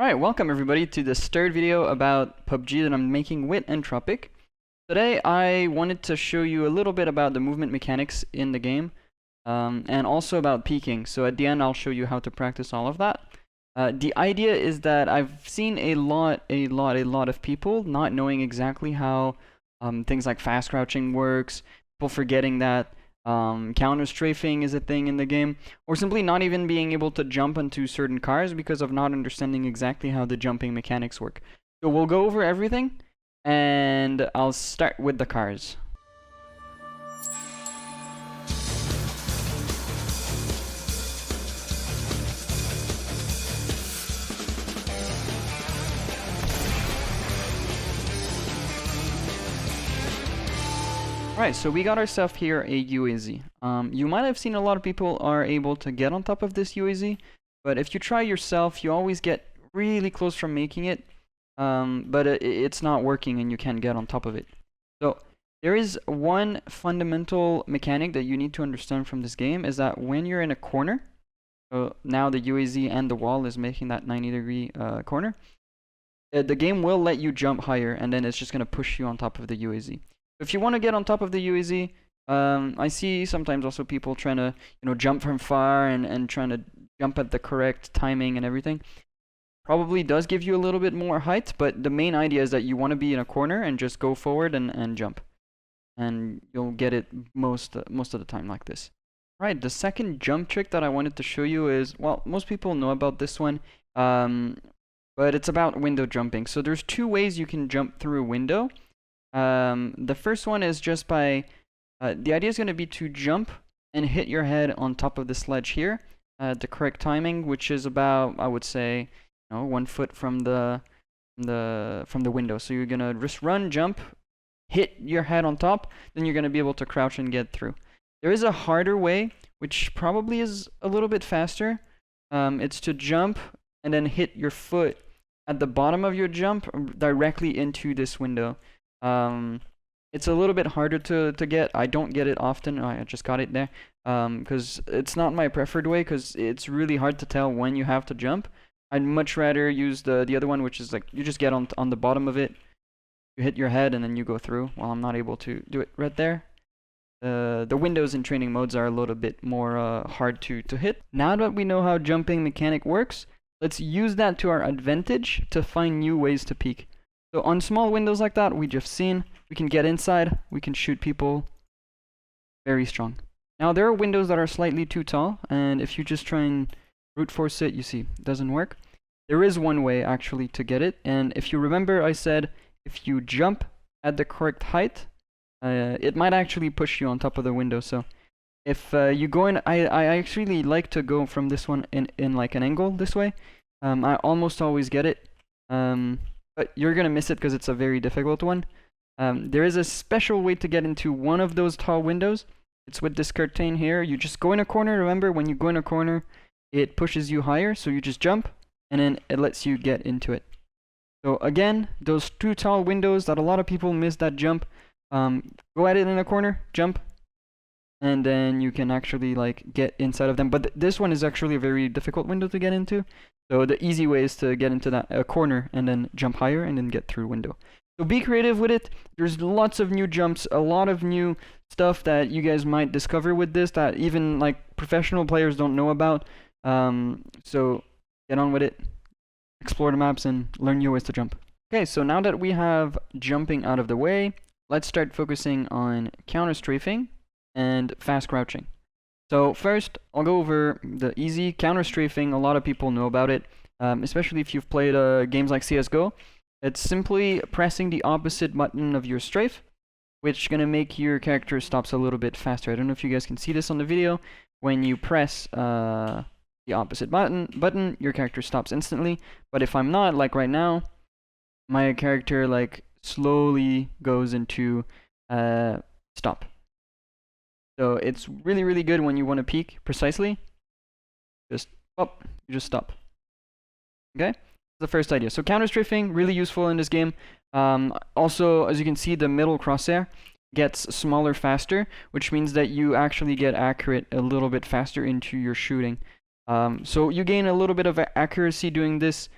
Alright, welcome everybody to this third video about PUBG that I'm making with Entropiq. Today I wanted to show you a little bit about the movement mechanics in the game, and also about peeking. So at the end I'll show you how to practice all of that. The idea is that I've seen a lot of people not knowing exactly how things like fast crouching works, people forgetting that counter strafing is a thing in the game, or simply not even being able to jump onto certain cars because of not understanding exactly how the jumping mechanics work. So we'll go over everything, and I'll start with the cars. Alright, so we got ourselves here a UAZ. You might have seen a lot of people are able to get on top of this UAZ, but if you try yourself, you always get really close from making it, but it's not working and you can't get on top of it. So there is one fundamental mechanic that you need to understand from this game, is that when you're in a corner, so now the UAZ and the wall is making that 90-degree corner, the game will let you jump higher, and then it's just going to push you on top of the UAZ. If you want to get on top of the UAZ, I see sometimes also people trying to, jump from far and trying to jump at the correct timing and everything. Probably does give you a little bit more height, but the main idea is that you want to be in a corner and just go forward and jump. And you'll get it most of the time like this. Right, the second jump trick that I wanted to show you is, well, most people know about this one, but it's about window jumping. So there's two ways you can jump through a window. The first one is just by, the idea is going to be to jump and hit your head on top of the sledge here at the correct timing, which is about, I would say, 1 foot from the window. So you're gonna just run, jump, hit your head on top, then you're gonna be able to crouch and get through. There is a harder way, which probably is a little bit faster. It's to jump and then hit your foot at the bottom of your jump directly into this window. It's a little bit harder to get. I don't get it often. I just got it there because it's not my preferred way, because it's really hard to tell when you have to jump. I'd much rather use the other one, which is like you just get on the bottom of it, you hit your head, and then you go through. Well, I'm not able to do it right there. The windows in training modes are a little bit more hard to hit. Now that we know how jumping mechanic works, let's use that to our advantage to find new ways to peek. So on small windows like that, we just seen, we can get inside, we can shoot people very strong. Now there are windows that are slightly too tall, and if you just try and brute force it, you see, it doesn't work. There is one way actually to get it, and if you remember, I said if you jump at the correct height, it might actually push you on top of the window. So if you go in, I actually like to go from this one in like an angle this way. I almost always get it. But you're gonna miss it because it's a very difficult one. There is a special way to get into one of those tall windows. It's with this curtain here. You just go in a corner. Remember, when you go in a corner, it pushes you higher. So you just jump, and then it lets you get into it. So again, those two tall windows that a lot of people miss that jump. Go at it in a corner, jump, and then you can actually like get inside of them. But this one is actually a very difficult window to get into. So the easy way is to get into that corner and then jump higher and then get through window. So be creative with it. There's lots of new jumps, a lot of new stuff that you guys might discover with this that even like professional players don't know about. So get on with it, explore the maps, and learn new ways to jump. Okay, so now that we have jumping out of the way, let's start focusing on counter strafing and fast crouching. So first, I'll go over the easy counter strafing. A lot of people know about it, especially if you've played games like CSGO. It's simply pressing the opposite button of your strafe, which is going to make your character stops a little bit faster. I don't know if you guys can see this on the video. When you press the opposite button, your character stops instantly. But if I'm not, like right now, my character like slowly goes into stop. So it's really good when you want to peek precisely. Just up, you just stop. Okay, the first idea. So counter strafing, really useful in this game. Also, as you can see, the middle crosshair gets smaller faster, which means that you actually get accurate a little bit faster into your shooting. So you gain a little bit of accuracy doing this.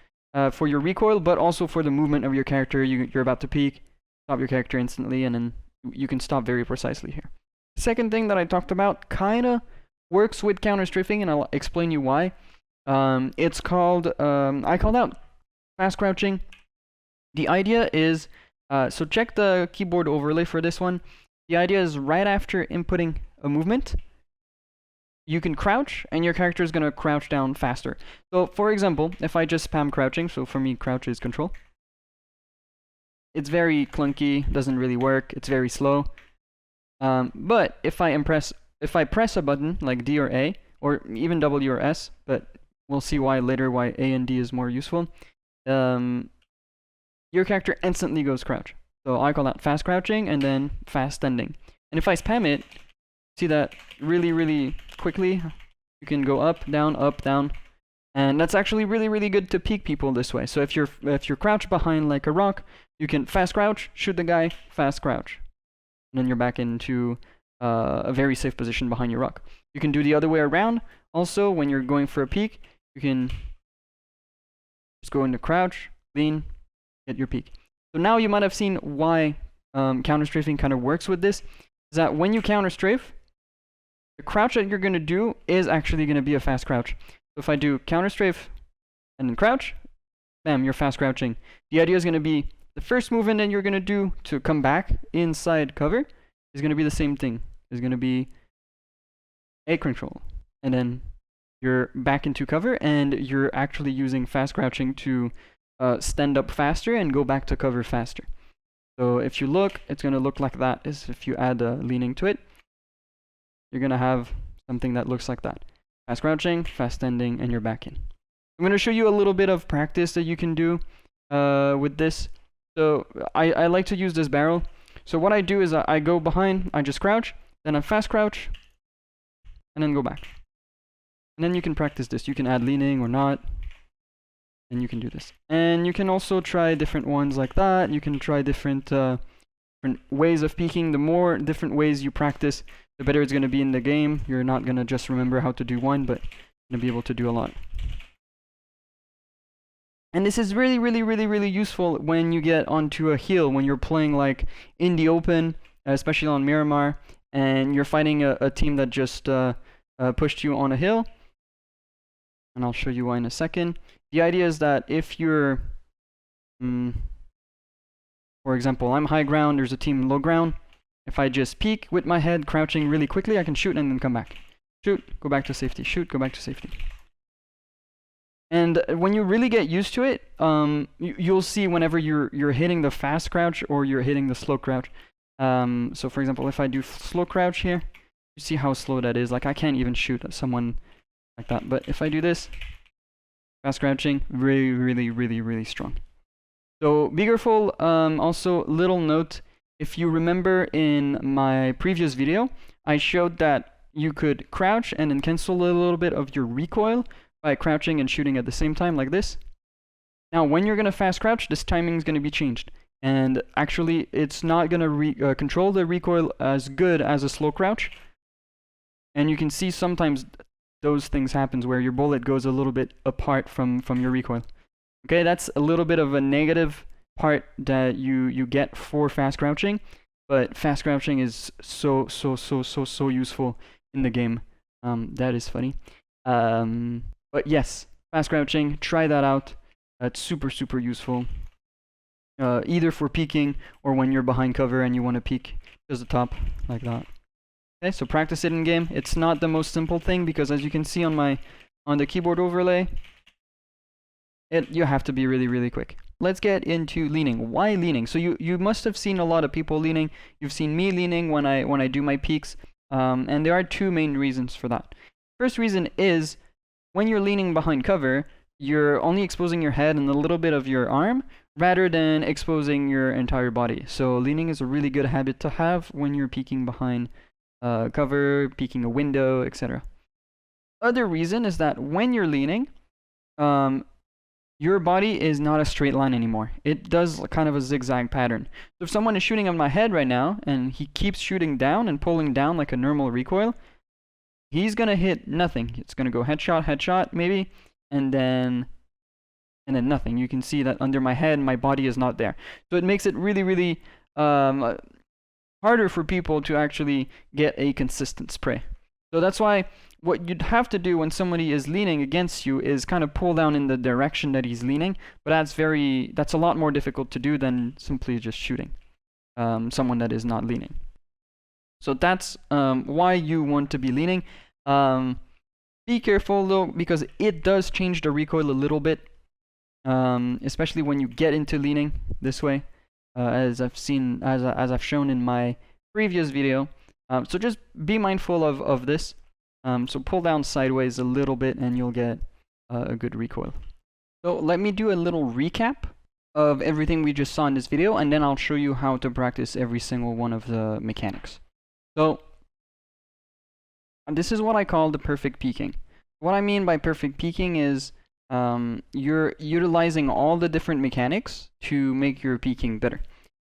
for your recoil, but also for the movement of your character. You're about to peek, stop your character instantly, and then you can stop very precisely here. Second thing that I talked about kind of works with counter strafing, and I'll explain you why. It's called, I called out fast crouching. The idea is, so check the keyboard overlay for this one. The idea is right after inputting a movement, you can crouch, and your character is going to crouch down faster. So, for example, if I just spam crouching, so for me, crouch is control. It's very clunky, doesn't really work, it's very slow. But if I press a button, like D or A, or even W or S, but we'll see why later why A and D is more useful, your character instantly goes crouch. So I call that fast crouching, and then fast ending. And if I spam it, see that really, really quickly, you can go up, down, and that's actually really, really good to peek people this way. So if you're crouched behind like a rock, you can fast crouch, shoot the guy, fast crouch, and then you're back into a very safe position behind your rock. You can do the other way around. Also, when you're going for a peek, you can just go into crouch, lean, get your peek. So now you might have seen why counter strafing kind of works with this. Is that when you counter strafe, the crouch that you're going to do is actually going to be a fast crouch. So if I do counter strafe and then crouch, bam, you're fast crouching. The idea is going to be the first movement that you're going to do to come back inside cover is going to be the same thing. It's going to be A control, and then you're back into cover, and you're actually using fast crouching to stand up faster and go back to cover faster. So if you look, it's going to look like that. Is if you add leaning to it, you're going to have something that looks like that. Fast crouching, fast ending, and you're back in. I'm going to show you a little bit of practice that you can do with this. So I like to use this barrel. So what I do is I go behind, I just crouch, then I fast crouch, and then go back. And then you can practice this. You can add leaning or not, and you can do this. And you can also try different ones like that. You can try different ways of peeking. The more different ways you practice, the better it's going to be in the game. You're not going to just remember how to do one, but you're going to be able to do a lot. And this is really, really, really, really useful when you get onto a hill, when you're playing like in the open, especially on Miramar, and you're fighting a team that just pushed you on a hill. And I'll show you why in a second. The idea is that if you're, for example, I'm high ground, there's a team low ground. If I just peek with my head crouching really quickly, I can shoot and then come back. Shoot, go back to safety, shoot, go back to safety. And when you really get used to it, you'll see whenever you're hitting the fast crouch or you're hitting the slow crouch. So for example, if I do slow crouch here, you see how slow that is. Like I can't even shoot at someone like that. But if I do this, fast crouching, really, really, really, really strong. So be careful. Also, little note, if you remember in my previous video, I showed that you could crouch and then cancel a little bit of your recoil by crouching and shooting at the same time like this. Now, when you're going to fast crouch, this timing is going to be changed. And actually, it's not going to control the recoil as good as a slow crouch. And you can see sometimes those things happen where your bullet goes a little bit apart from your recoil. Okay, that's a little bit of a negative part that you get for fast crouching. But fast crouching is so useful in the game. That is funny. But yes, fast crouching, try that out. It's super useful. Either for peeking or when you're behind cover and you want to peek to the top like that. Okay, so practice it in game. It's not the most simple thing because as you can see on the keyboard overlay, you have to be really quick. Let's get into leaning. Why leaning? So you must have seen a lot of people leaning. You've seen me leaning when I do my peeks, and there are two main reasons for that. First reason is when you're leaning behind cover, you're only exposing your head and a little bit of your arm rather than exposing your entire body. So leaning is a really good habit to have when you're peeking behind cover, peeking a window, etc. Other reason is that when you're leaning, your body is not a straight line anymore. It does kind of a zigzag pattern. So if someone is shooting on my head right now and he keeps shooting down and pulling down like a normal recoil, he's gonna hit nothing. It's gonna go headshot, maybe, and then and then nothing. You can see that under my head, my body is not there. So it makes it really, really harder for people to actually get a consistent spray. So that's why what you'd have to do when somebody is leaning against you is kind of pull down in the direction that he's leaning, but that's a lot more difficult to do than simply just shooting someone that is not leaning. So that's why you want to be leaning. Be careful though, because it does change the recoil a little bit, especially when you get into leaning this way, as I've shown in my previous video. So just be mindful of this. So pull down sideways a little bit and you'll get a good recoil. So let me do a little recap of everything we just saw in this video, and then I'll show you how to practice every single one of the mechanics. So this is what I call the perfect peeking. What I mean by perfect peeking is you're utilizing all the different mechanics to make your peeking better.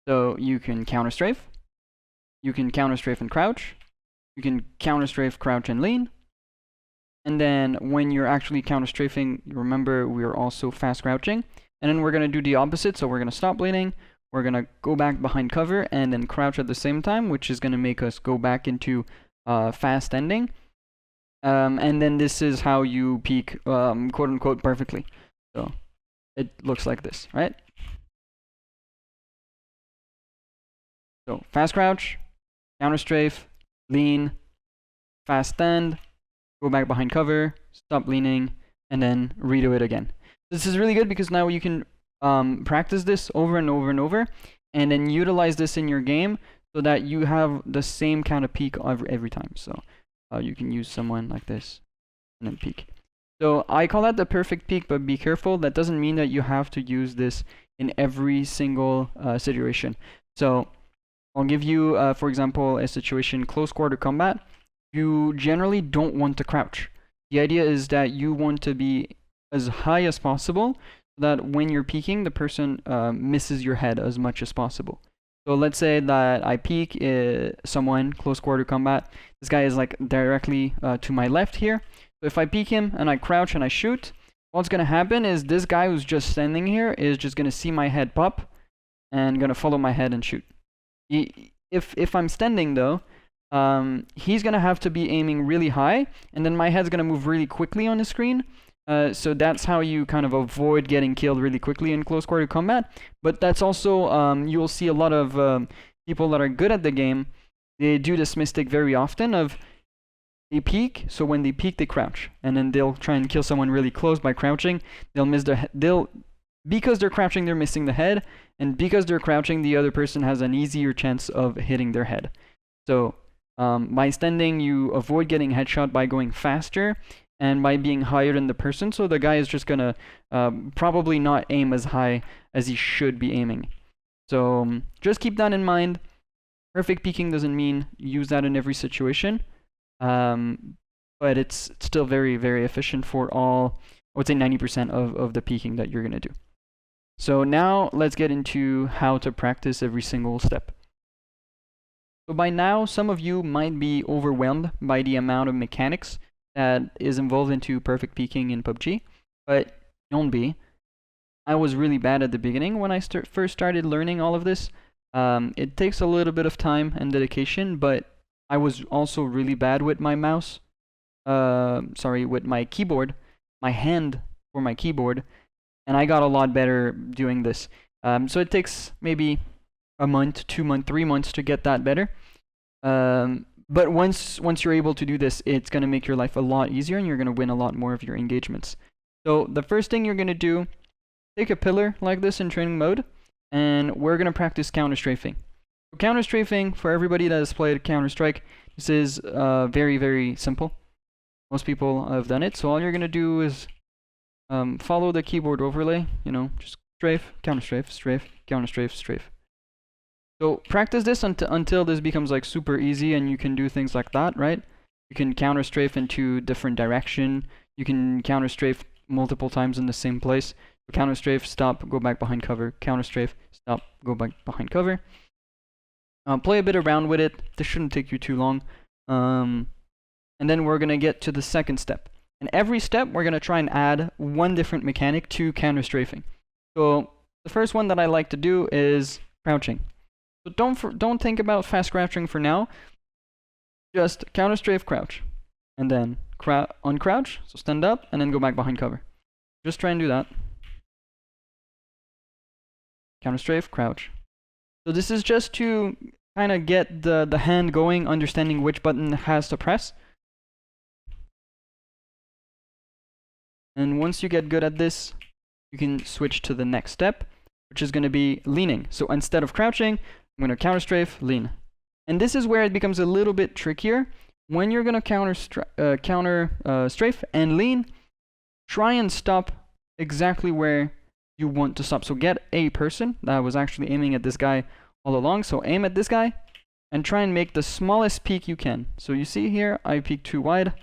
So you can counter strafe, you can counter strafe and crouch, you can counter strafe, crouch, and lean. And then when you're actually counter strafing, remember we're also fast crouching. And then we're going to do the opposite. So we're going to stop leaning, we're going to go back behind cover, and then crouch at the same time, which is going to make us go back into fast ending. And then this is how you peek, quote unquote, perfectly. So it looks like this, right? So fast crouch, counter strafe, lean, fast end, go back behind cover, stop leaning, and then redo it again. This is really good because now you can practice this over and over and over, and then utilize this in your game so that you have the same kind of peek every time. So you can use someone like this and then peek. So I call that the perfect peek, but be careful. That doesn't mean that you have to use this in every single situation. So I'll give you, for example, a situation, close quarter combat. You generally don't want to crouch. The idea is that you want to be as high as possible so that when you're peeking, the person misses your head as much as possible. So let's say that I peek someone, close quarter combat. This guy is like directly to my left here. So if I peek him and I crouch and I shoot, what's going to happen is this guy who's just standing here is just going to see my head pop and going to follow my head and shoot. If I'm standing though, he's going to have to be aiming really high, and then my head's going to move really quickly on the screen. So that's how you kind of avoid getting killed really quickly in close quarter combat. But that's also, you'll see a lot of people that are good at the game, they do this mistake very often of they peek, so when they peek they crouch, and then they'll try and kill someone really close by crouching. They'll miss their because they're crouching, they're missing the head, and because they're crouching, the other person has an easier chance of hitting their head. So by standing, you avoid getting headshot by going faster and by being higher than the person, so the guy is just gonna probably not aim as high as he should be aiming. So just keep that in mind. Perfect peeking doesn't mean use that in every situation, but it's still very, very efficient for all, I would say 90% of the peeking that you're gonna do. So now let's get into how to practice every single step. So by now, some of you might be overwhelmed by the amount of mechanics that is involved into perfect peeking in PUBG, but don't be. I was really bad at the beginning when I first started learning all of this. It takes a little bit of time and dedication, but I was also really bad with my mouse. With my keyboard, my hand for my keyboard, and I got a lot better doing this. So it takes maybe a month, 2 months, 3 months to get that better. But once you're able to do this, it's going to make your life a lot easier, and you're going to win a lot more of your engagements. So the first thing you're going to do, take a pillar like this in training mode, and we're going to practice counter strafing. So counter strafing, for everybody that has played Counter-Strike, this is very, very simple. Most people have done it. So all you're going to do is follow the keyboard overlay, just strafe, counter strafe, strafe, counter strafe, strafe. So practice this until this becomes like super easy and you can do things like that, right? You can counter strafe into different direction. You can counter strafe multiple times in the same place. So counter strafe, stop, go back behind cover. Counter strafe, stop, go back behind cover. Play a bit around with it. This shouldn't take you too long. And then we're gonna get to the second step. And every step, we're going to try and add one different mechanic to counter strafing. So the first one that I like to do is crouching. So don't think about fast crouching for now. Just counter strafe crouch. And then uncrouch, so stand up, and then go back behind cover. Just try and do that. Counter strafe, crouch. So this is just to kind of get the hand going, understanding which button it has to press. And once you get good at this, you can switch to the next step, which is going to be leaning. So instead of crouching, I'm going to counter strafe, lean. And this is where it becomes a little bit trickier. When you're going to counter strafe and lean, try and stop exactly where you want to stop. So get a person. I was actually aiming at this guy all along. So aim at this guy and try and make the smallest peak you can. So you see here, I peaked too wide.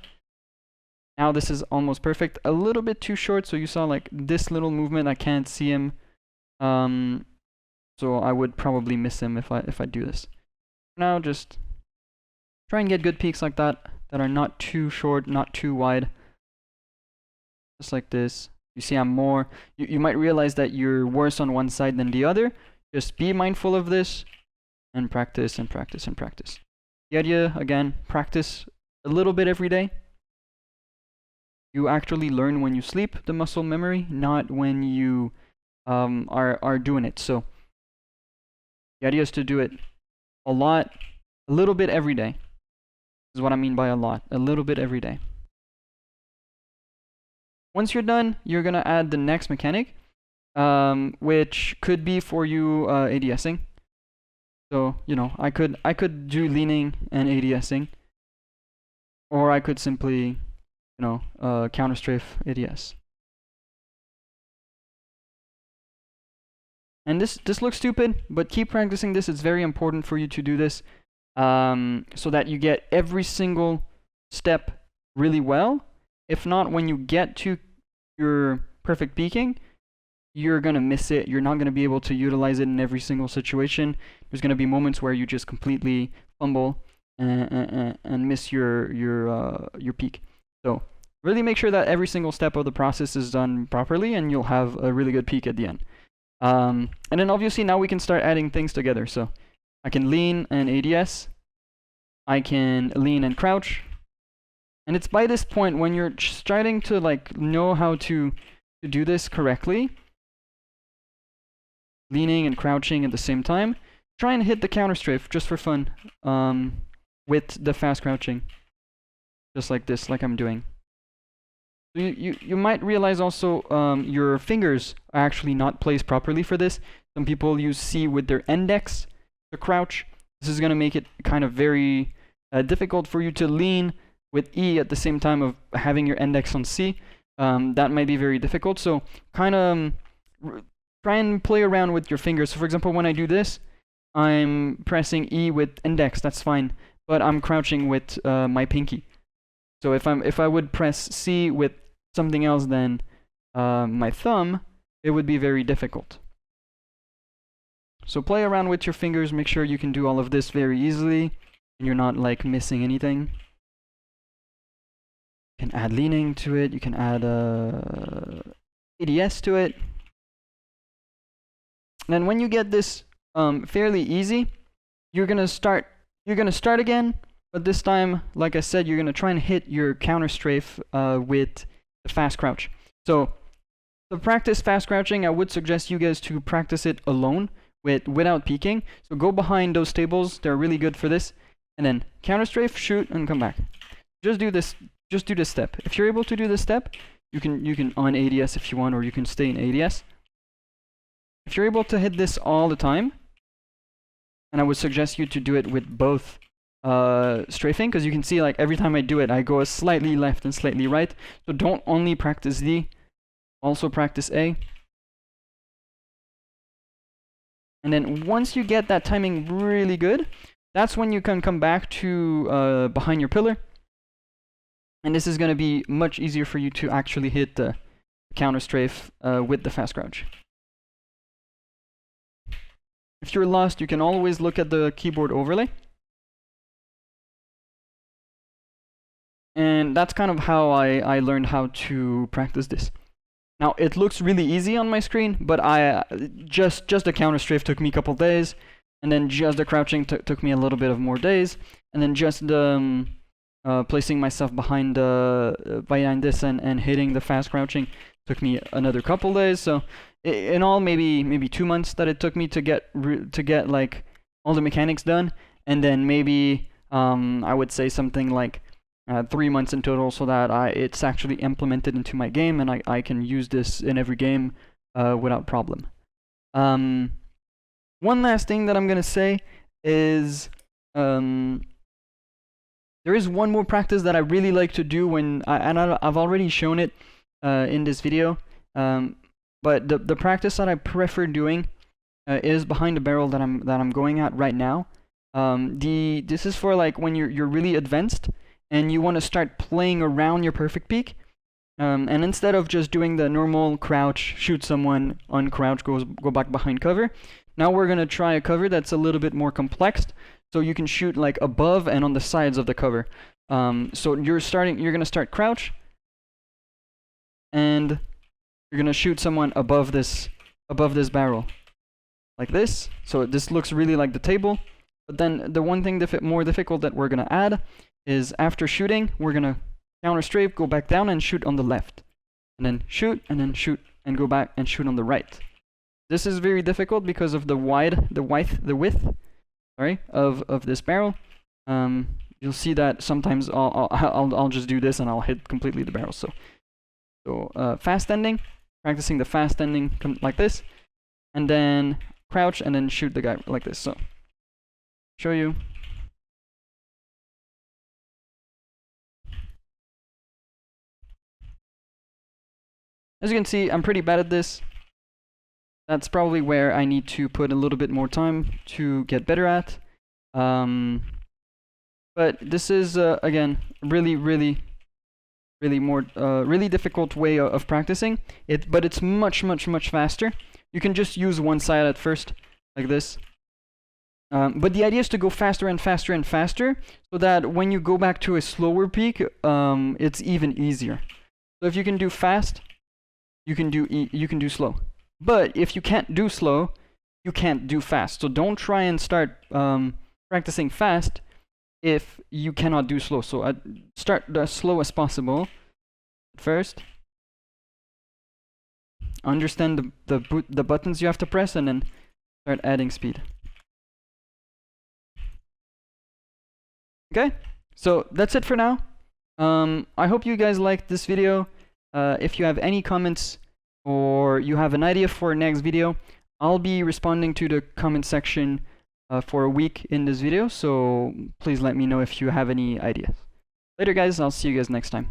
Now this is almost perfect. A little bit too short. So you saw like this little movement. I can't see him. So I would probably miss him if I do this. Now just try and get good peaks like that are not too short, not too wide. Just like this. You see I'm more, you might realize that you're worse on one side than the other. Just be mindful of this and practice and practice and practice. The idea, again, practice a little bit every day. You actually learn when you sleep, the muscle memory, not when you are doing it. So the idea is to do it a lot, a little bit every day. This is what I mean by a lot, a little bit every day. Once you're done, you're gonna add the next mechanic, which could be for you ADSing. So you know, I could do leaning and ADSing, or I could simply, you know, counter strafe ADS. And this looks stupid, but keep practicing this. It's very important for you to do this, so that you get every single step really well. If not, when you get to your perfect peaking, you're going to miss it. You're not going to be able to utilize it in every single situation. There's going to be moments where you just completely fumble and miss your peak. So really make sure that every single step of the process is done properly, and you'll have a really good peak at the end. And then obviously now we can start adding things together. So I can lean and ADS. I can lean and crouch. And it's by this point when you're starting to like know how to do this correctly, leaning and crouching at the same time, try and hit the counter strafe just for fun, with the fast crouching, just like this, like I'm doing. You might realize also your fingers are actually not placed properly for this. Some people use C with their index to crouch. This is going to make it kind of very difficult for you to lean with E at the same time of having your index on C. That might be very difficult. So kind of try and play around with your fingers. So for example, when I do this, I'm pressing E with index, that's fine, but I'm crouching with my pinky. So if I would press C with something else than my thumb, it would be very difficult. So play around with your fingers, make sure you can do all of this very easily, and you're not like missing anything. You can add leaning to it, you can add ADS to it. And then when you get this fairly easy, you're gonna start again, but this time, like I said, you're gonna try and hit your counter strafe with the fast crouch. So to practice fast crouching, I would suggest you guys to practice it alone without peeking. So go behind those tables, they're really good for this, and then counter strafe, shoot, and come back. Just do this step. If you're able to do this step, you can on ADS if you want, or you can stay in ADS. If you're able to hit this all the time, and I would suggest you to do it with both strafing, because you can see like every time I do it, I go slightly left and slightly right. So don't only practice D, also practice A. And then once you get that timing really good, that's when you can come back to behind your pillar. And this is going to be much easier for you to actually hit the counter strafe with the fast crouch. If you're lost, you can always look at the keyboard overlay. And that's kind of how I learned how to practice this. Now, it looks really easy on my screen, but just the counter strafe took me a couple days, and then just the crouching took me a little bit of more days, and then just the placing myself behind this and hitting the fast crouching took me another couple days. So in all, maybe 2 months that it took me to get like all the mechanics done, and then maybe I would say something like 3 months in total, so that it's actually implemented into my game, and I can use this in every game without problem. One last thing that I'm gonna say is there is one more practice that I really like to do when I've already shown it in this video, but the practice that I prefer doing is behind the barrel that I'm going at right now. This is for like when you're really advanced and you want to start playing around your perfect peak, and instead of just doing the normal crouch, shoot someone, uncrouch, go back behind cover, now we're gonna try a cover that's a little bit more complex, so you can shoot like above and on the sides of the cover. So you're gonna start crouch, and you're gonna shoot someone above this barrel, like this. So this looks really like the table. But then the one thing more difficult that we're gonna add is after shooting, we're gonna counter strafe, go back down and shoot on the left, and then shoot and go back and shoot on the right. This is very difficult because of the width, sorry, of this barrel. You'll see that sometimes I'll just do this and I'll hit completely the barrel. So fast ending, practicing the fast ending like this, and then crouch and then shoot the guy like this. So show you. As you can see, I'm pretty bad at this. That's probably where I need to put a little bit more time to get better at. But this is again really difficult way of practicing it, but it's much faster. You can just use one side at first, like this. But the idea is to go faster and faster and faster, so that when you go back to a slower peak, it's even easier. So if you can do fast, you can do slow. But if you can't do slow, you can't do fast. So don't try and start practicing fast if you cannot do slow. So start the slow as possible first. Understand the buttons you have to press, and then start adding speed. Okay, so that's it for now. I hope you guys liked this video. If you have any comments or you have an idea for next video, I'll be responding to the comment section for a week in this video, so please let me know if you have any ideas. Later guys, I'll see you guys next time.